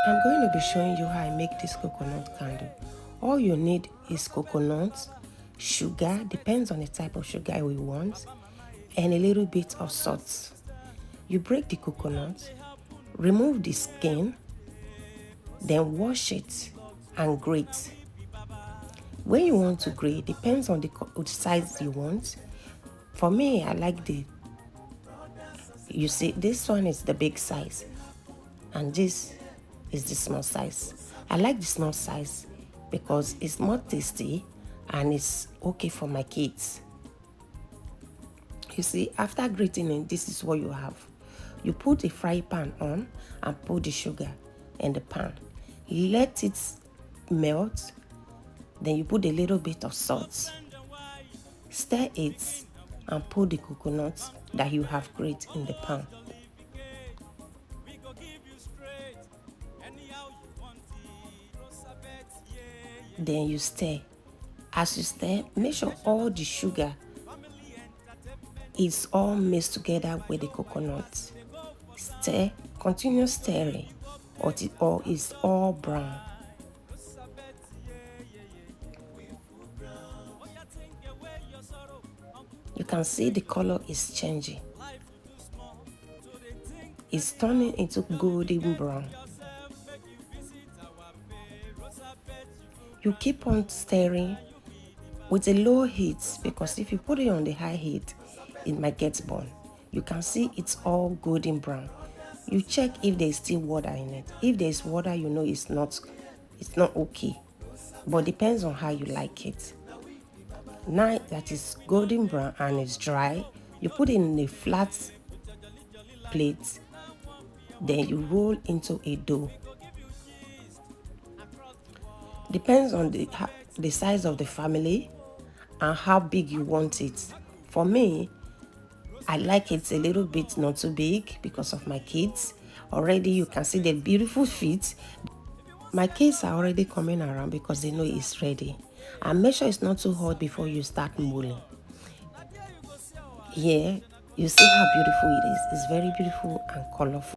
I'm going to be showing you how I make this coconut candle. All you need is coconut, sugar, depends on the type of sugar we want, and a little bit of salt. You break the coconut, remove the skin, then wash it and grate. When you want to grate, depends on the size you want. For me, I like you see, this one is the big size, and this is the small size. I like the small size because it's more tasty and it's okay for my kids. You see, after grating it, this is what you have. You put a fry pan on and put the sugar in the pan. Let it melt. Then you put a little bit of salt. Stir it and put the coconut that you have grated in the pan. Then you stir. As you stir, make sure all the sugar is all mixed together with the coconut. Stir, continue stirring or it's all brown. You can see the color is changing. It's turning into golden brown. You keep on stirring with a low heat, because if you put it on the high heat, it might get burned. You can see it's all golden brown. You check if there's still water in it. If there's water, you know it's not okay. But depends on how you like it. Now that it's golden brown and it's dry, you put it in a flat plate. Then you roll into a dough. Depends on the size of the family and how big you want it. For me, I like it a little bit not too big because of my kids. Already you can see the beautiful feet. My kids are already coming around because they know it's ready. And make sure it's not too hot before you start molding. Here, you see how beautiful it is. It's very beautiful and colorful.